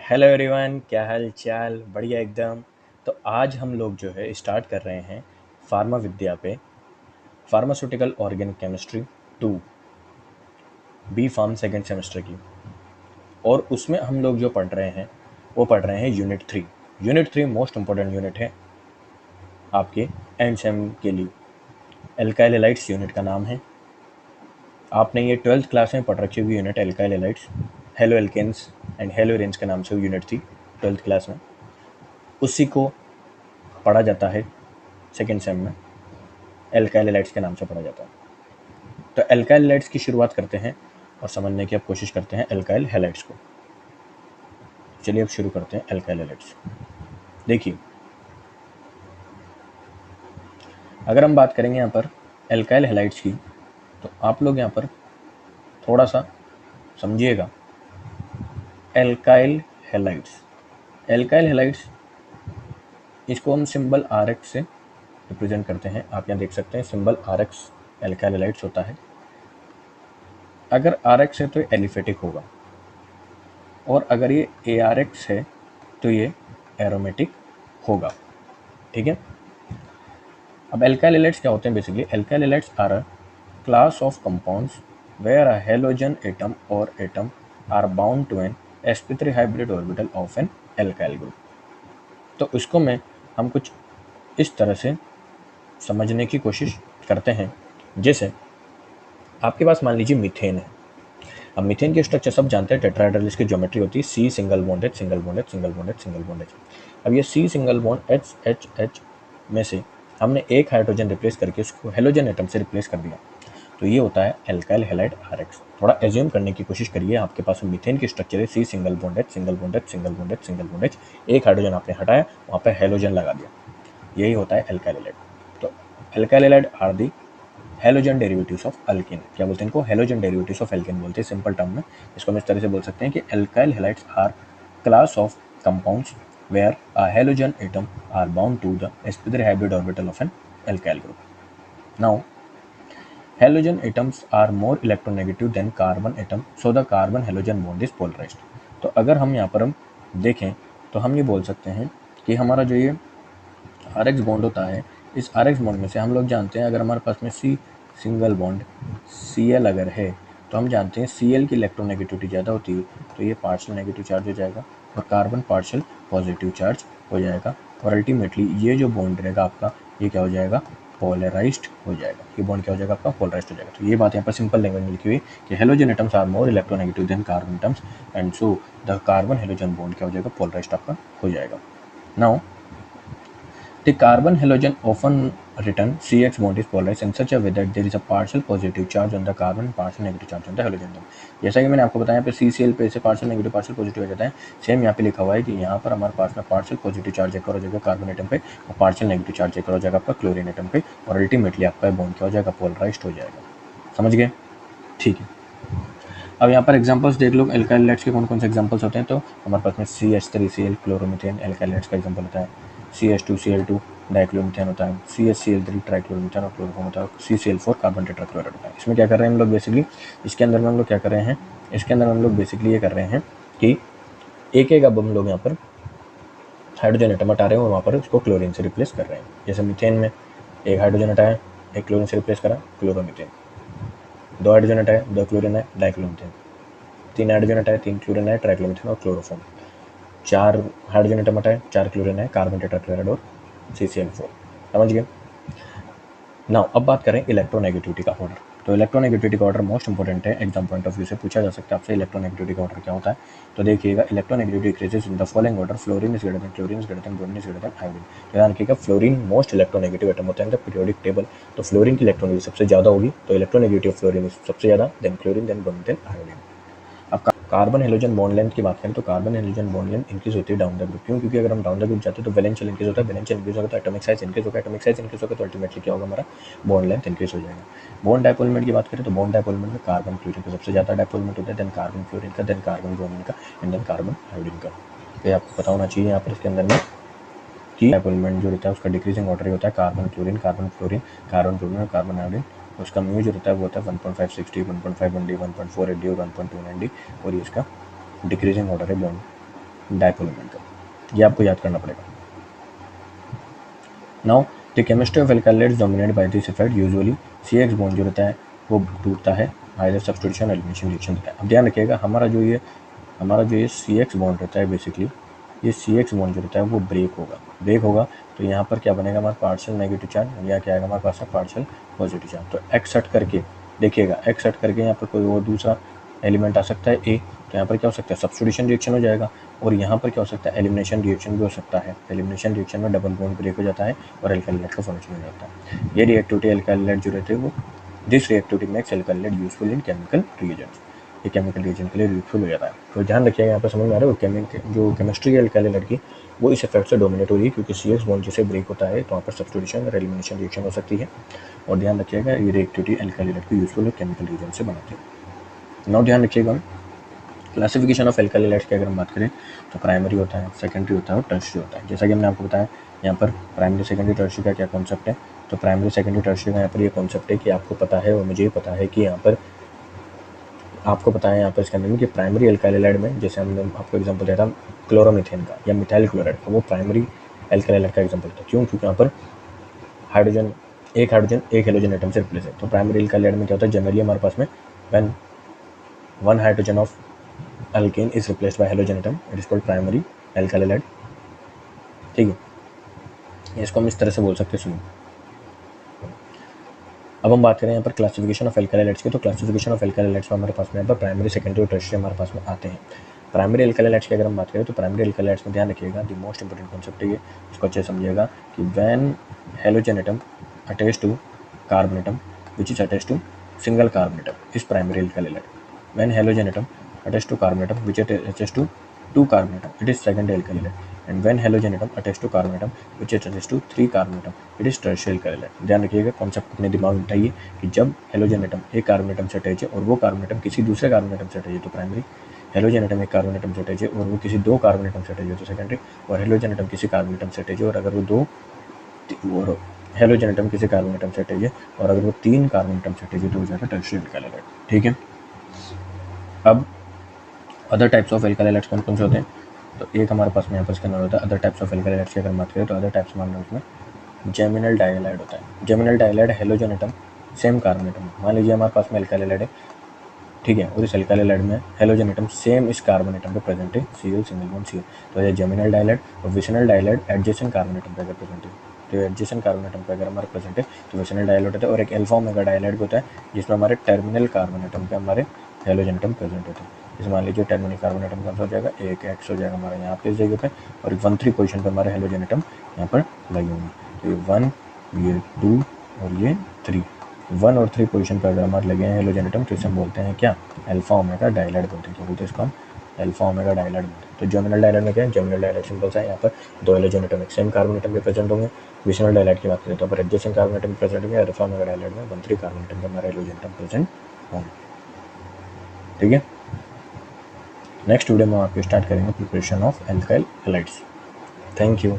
Hello everyone, क्या हाल चाल। बढ़िया एकदम। तो आज हम लोग जो है स्टार्ट कर रहे हैं फार्मा विद्या पे pharmaceutical organic chemistry 2 B pharm second semester की। और उसमें हम लोग जो पढ़ रहे हैं वो पढ़ रहे हैं unit 3। Unit 3 most important unit है आपके एंड सेम के लिए। एल्काइल हैलाइड्स यूनिट का नाम है। आपने ये 12th क्लास में पढ़ रखी होगी unit alkyl halides, haloalkanes and haloarenes के नाम से यूनिट थी 12th क्लास में। उसी को पढ़ा जाता है सेकेंड सेम में, एल्काइल हैलाइड्स के नाम से पढ़ा जाता है। तो एल्काइल हैलाइड्स की शुरुआत करते हैं और समझने की अब कोशिश करते हैं एल्काइल हैलाइड्स को। चलिए अब शुरू करते हैं एल्काइल हैलाइड्स। देखिए, अगर हम बात करेंगे यहाँ पर एल्काइल हैलाइड्स की, तो आप लोग यहाँ पर थोड़ा सा समझिएगा। एल्काइल हैलाइड्स, एल्काइल हैलाइड्स इसको हम सिंबल RX से रिप्रेजेंट करते हैं। आप यहाँ देख सकते हैं सिंबल RX एल्काइल हैलाइड्स होता है। अगर RX है तो ये एलिफेटिक होगा, और अगर ये ARX है तो ये एरोमेटिक होगा। ठीक है। अब एल्काइल हैलाइड्स क्या होते हैं? Basically alkyl halides are a class of compounds where a halogen atom और atom are bound to an sp3 hybrid orbital of an alkyl group. तो इसको में हम कुछ इस तरह से समझने की कोशिश करते हैं। जैसे आपके पास मान लीजिए मीथेन है। अब मीथेन की स्ट्रक्चर सब जानते हैं, टेट्राहेड्रल इसकी ज्योमेट्री होती है C single bond H single bond H single bond H single bond H। अब ये C single bond H H H में से हमने एक हाइड्रोजन रिप्लेस करके उसको हेलोजन एटम से रिप्लेस कर दिया, तो ये होता है एल्काइल हैलाइड RX। थोड़ा एज्यूम करने की कोशिश करिए, आपके पास मीथेन की स्ट्रक्चर है C single bond H single bond H single bond H single bond H, एक हाइड्रोजन आपने हटाया, वहाँ पे हेलोजन लगा दिया, यही होता है एल्काइल हैलाइड। तो alkyl halide are the halogen derivatives of alkane. क्या बोलते हैं इनको? हेलोजन डेरिवेटिव्स ऑफ अल्केन बोलते हैं सिंपल टर्म में। इसको हम इस तरह से बोल सकते हैं कि alkyl halides are class of compounds where a halogen atom are bound to the sp3 hybrid orbital of an alkyl group. Now halogen atoms are more electronegative than carbon atom, so the carbon halogen bond is polarized। तो अगर हम यहाँ पर हम देखें तो हम ये बोल सकते हैं कि हमारा जो ये RX बॉन्ड होता है, इस RX बॉन्ड में से हम लोग जानते हैं अगर हमारे पास में C सिंगल बॉन्ड Cl अगर है, तो हम जानते हैं Cl की इलेक्ट्रोनेगेटिविटी ज़्यादा होती है, तो ये पार्शियल नेगेटिव चार्ज हो जाएगा और कार्बन पार्शियल पॉजिटिव चार्ज हो जाएगा, और अल्टीमेटली ये जो बॉन्ड रहेगा आपका, ये क्या हो जाएगा? पोलराइज्ड हो जाएगा। ये बॉन्ड क्या हो जाएगा? आपका पोलराइज्ड हो जाएगा। तो ये बात यहाँ पर सिंपल लैंग्वेज में लिखी हुई कि halogen atoms are more electronegative than carbon atoms and so the carbon halogen bond क्या हो जाएगा? पोलराइज्ड आपका हो जाएगा। Now the carbon halogen often written CX bond is polarized in such a way that there is a partial positive charge on the carbon, partial negative charge on the halogen bond। जैसा कि मैंने आपको बताया पे CCl पे से partial negative partial positive हो जाता है, सेम यहाँ पे लिखा हुआ है कि यहाँ पर हमारे पास में partial positive charge एक और हो जाएगा कार्बन एटम पे और partial negative charge एक और हो जाएगा आपका क्लोरीन एटम पे, और अल्टीमेटली आपका बॉन्ड क्या हो जाएगा? पोलराइज्ड हो जाएगा। समझ गए? ठीक है। अब यहाँ पर एग्जांपल्स देख लो एल्काइल हैलाइड्स के कौन कौन से एग्जांपल्स होते हैं। तो हमारे पास में CH3Cl क्लोरोमीथेन एल्काइल हैलाइड्स का एग्जांपल होता है, CH2Cl2 डाइक्लोरोमीथेन होता है, CH3Cl ट्राइक्लोरोमीथेन और क्लोरोफॉर्म होता है, CCl4 कार्बन टेट्राक्लोराइड होता है। इसमें क्या कर रहे हैं हम लोग? बेसिकली इसके अंदर में हम लोग क्या कर रहे हैं? इसके अंदर हम लोग बेसिकली ये कर रहे हैं कि एक एक अब हम लोग यहाँ पर हाइड्रोजन एटम हटा रहे हैं और वहाँ पर उसको क्लोरीन से रिप्लेस कर रहे हैं। जैसे मीथेन में एक हाइड्रोजन हटाया, एक क्लोरीन से रिप्लेस करा, क्लोरोमीथेन। दो हाइड्रोजन हटाए, दो क्लोरीन है, डाइक्लोरोमीथेन। तीन हाइड्रोजन हटाए, तीन क्लोरीन है, ट्राइक्लोमीथेन और क्लोरोफॉर्म। चार हाइड्रोजन एटम हटाए, चार क्लोरीन है, कार्बन टेट्राक्लोराइड और CCl4। समझ गए? नाउ अब बात करें इलेक्ट्रोनेगेटिविटी का ऑर्डर। तो इलेक्ट्रोनेगेटिविटी का ऑर्डर मोस्ट इंपॉर्टेंट है, एग्जाम पॉइंट ऑफ व्यू से पूछा जा सकता है आपसे इलेक्ट्रोनेगेटिविटी का ऑर्डर क्या होता है। तो देखिएगा, electronegativity increases in the following order: fluorine is greater than chlorine is greater than bromine is greater than iodine. ध्यान रखिएगा, फ्लोरीन मोस्ट इलेक्ट्रोनेगेटिव एटम होता है इन द पीरियोडिक टेबल। तो फ्लोरीन की इलेक्ट्रोनेगेटिविटी सबसे ज़्यादा होगी, तो इलेक्ट्रोनेगेटिविटी ऑफ फ्लोरीन सबसे ज़्यादा, then chlorine, then bromine, then iodine. अब कार्बन हेलोजन बॉन्ड लेंथ की बात करें तो कार्बन हेलोजन बॉन्ड लेंथ इंक्रीज होती है डाउन द ग्रुप। क्यों? क्योंकि अगर हम डाउन द ग्रुप जाते हैं तो वैलेंशियल इंक्रीज होता है, वैलेंशियल इंक्रीज होगा तो एटॉमिक साइज इंक्रीज होगा, एटॉमिक साइज इंक्रीज होगा तो अल्टीमेटली क्या होगा? हमारा बॉन्ड लेंथ इंक्रीज हो जाएगा। बॉन्ड डायपोलमेंट की बात करें तो बॉन्ड डायपोलमेंट में कार्बन क्लोरीन का सबसे ज़्यादा डायपोलमेंट होता है, देन कार्बन फ्लोरीन का, देन कार्बन ब्रोमीन का एंड देन कार्बन आयोडीन का। तो ये आपको पता होना चाहिए यहाँ पर इसके अंदर में कि डायपोलमेंट जो रहता है उसका डिक्रीजिंग ऑर्डर होता है carbon chlorine, carbon fluorine, carbon bromine और कार्बन आयोडीन। उसका म्यू जो रहता है वो होता है 1.560, 1.51D, 1.48D और 1.29D, और ये इसका डिक्रीजिंग ऑर्डर है बॉन्ड डायपोल मोमेंट का, ये आपको याद करना पड़ेगा। Now the chemistry of alkyl halides dominated by this effect usually CH bond जो रहता है वो टूटता है, आइदर सब्स्टिट्यूशन एलिमिनेशन रिएक्शन रहता है। अब ध्यान रखिएगा हमारा जो ये CH बॉन्ड रहता है, बेसिकली ये CH बॉन्ड जो रहता है वो ब्रेक होगा तो यहाँ पर क्या बनेगा, हमारा पार्शियल नेगेटिव चार्ज, या क्या आएगा हमारे पास पार्शियल पॉजिटिव चार्ज। तो एक्स हट करके देखिएगा, एक्स हट करके यहाँ पर कोई और दूसरा एलिमेंट आ सकता है ए, तो यहाँ पर क्या हो सकता है, सब्स्टिट्यूशन रिएक्शन हो जाएगा। और यहाँ पर क्या हो सकता है, एलिमिनेशन रिएक्शन भी हो सकता है। एलिमिनेशन रिएक्शन में डबल बॉन्ड ब्रेक हो जाता है और एल्काइलाइड का फॉर्मेशन हो जाता है। ये रिएक्टिविटी एल्काइलाइड जो रहते हैं वो, this reactivity makes alkyl halide useful in chemical reagents, ये केमिकल रिएजेंट के लिए यूजफुल हो जाता है। तो ध्यान रखिएगा यहाँ पर, समझ में आ रहा है, जो केमिस्ट्री है एल्काइलाइड की वो इस इफेक्ट से डोमिनेट हो रही है, क्योंकि CH बॉन्ड जैसे ब्रेक होता है तो वहाँ पर सब्स्टिट्यूशन और एलिमिनेशन रिएक्शन हो सकती है। और ध्यान रखिएगा ये रिएक्टिविटी एल्काइलाइड को यूजफुल है केमिकल रिएजेंट से बनाती है। नाउ ध्यान रखिएगा क्लासिफिकेशन ऑफ एल्काइलाइड्स की अगर हम बात करें तो प्राइमरी होता है, सेकेंडरी होता है और टर्शियरी होता है। जैसा कि हमने आपको बताया यहाँ पर प्राइमरी सेकेंडरी टर्शियरी का क्या कॉन्सेप्ट है, तो प्राइमरी सेकेंडरी टर्शियरी का यहाँ पर ये कॉन्सेप्ट है कि आपको पता है और मुझे पता है कि यहाँ पर आपको पता है यहाँ पर इसके अंदर में कि प्राइमरी एल्काइलाइड में, जैसे हमने आपको एग्जांपल दिया था क्लोरोमीथेन का या मिथाइल क्लोराइड का, वो प्राइमरी एल्काइलाइड का एग्जांपल था। क्यों? क्योंकि यहाँ पर एक हाइड्रोजन एक हेलोजन एटम से रिप्लेस है। तो प्राइमरी एल्काइलाइड में क्या होता है, जनरली हमारे पास में when one hydrogen of alkane is replaced by halogen atom, it is called primary alkyl halide. ठीक है, इसको हम इस तरह से बोल सकते हैं। सुनिए, अब हम बात करें यहाँ पर क्लासिफिकेशन ऑफ एल्काइलाइड्स की, तो क्लासिफिकेशन ऑफ एल्काइलाइड्स में हमारे पास में यहाँ पर प्राइमरी सेकेंडरी और टर्शियरी हमारे पास में आते हैं। प्राइमरी एल्काइलाइड्स की अगर हम बात करें तो प्राइमरी एल्काइलाइड्स में ध्यान रखिएगा, द मोस्ट इंपॉर्टेंट कॉन्सेप्ट है ये, इसको अच्छे समझिएगा कि when halogen atom attach to carbon atom which is attach to single carbon atom is primary alkyl halide, when halogen atom attach to carbon atom which attach to two carbon atom it is secondary alkylate, and when halogen atom attached to carbon atom which is attached to 3 carbon atom it is tertiary alkylate। ध्यान रखिएगा, concept अपने दिमाग में बिठाइए कि जब halogen atom एक carbon atom से attach है और वो कार्बन एटम किसी दूसरे कार्बन एटम से अटैच है तो प्राइमरी, हेलोजन एटम एक कार्बन एटम से अटैच है और वो किसी दो कार्बन एटम से अटैच है तो सेकेंडरी, और हेलोजन एटम किसी कार्बन एटम से अटैच है और अगर वो दो, और हेलोजन एटम किसी कार्बन एटम से अटैच है और अगर वो 3 कार्बन एटम से अटैच है तो हो जाएगा टर्शियरी एल्काइलाइड। ठीक है, अब अदर टाइप्स ऑफ एल्काइलाइड्स कौन कौन से होते हैं, तो एक हमारे पास में यहाँ पर इसके अंदर होता है अदर टाइप्स ऑफ एल्काइलाइड्स की अगर बात करें तो अदर टाइप्स हमारे उसमें जेमिनल डाइहैलाइड होता है। Geminal dihalide halogen atom same carbon atom, मान लीजिए हमारे पास में एल्काइलाइड है, ठीक है, और इस एल्काइलाइड में हेलोजन एटम सेम इस कार्बन एटम पे प्रेजेंट है, Cl सिंगल बॉन्ड Cl, तो ये जेमिनल डाइहैलाइड। और विसिनल डाइहैलाइड एडजेसेंट कार्बन एटम पे अगर प्रेजेंट है, तो एडजेसेंट कार्बन एटम पे अगर हमारे प्रेजेंट है तो विसिनल डाइहैलाइड होता है। और एक अल्फा ओमेगा डाइहैलाइड होता है जिसमें हमारे टर्मिनल कार्बन एटम पे हमारे हेलोजन एटम प्रेजेंट होते हैं। जैसे मान लीजिए टर्मिनल कार्बन एटम कौन सा हो जाएगा, एक एक्स हो जाएगा हमारा यहाँ पे इस जगह पे, और 1,3 पोजीशन पे हमारे हेलोजन एटम यहाँ पर लगे होंगे। तो ये 1, ये 2 और ये 3, 1 और 3 पोजीशन पर अगर हमारे लगे हैं हेलोजन एटम तो इसे हम बोलते हैं क्या, अल्फा ओमेगा डाइहैलाइड बोलते हैं। क्या बोलते हैं इसको हम, अल्फा ओमेगा डाइहैलाइड बोलते हैं। तो जेमिनल डाइहैलाइड में क्या है, जेमिनल डाइहैलाइड सिंपल सा है, यहाँ पर दो हेलोजन एटम एक सेम कार्बन एटम के प्रेजेंट होंगे। विसिनल डाइहैलाइड की बात करें तो पर एडजेसेंट कार्बन एटम प्रेजेंट होंगे, अल्फा ओमेगा डाइहैलाइड में 1,3 कार्बन एटम के हमारे हेलोजन एटम प्रेजेंट होंगे। ठीक है, नेक्स्ट वीडियो में आपको स्टार्ट करेंगे preparation of alkyl halides. Thank you.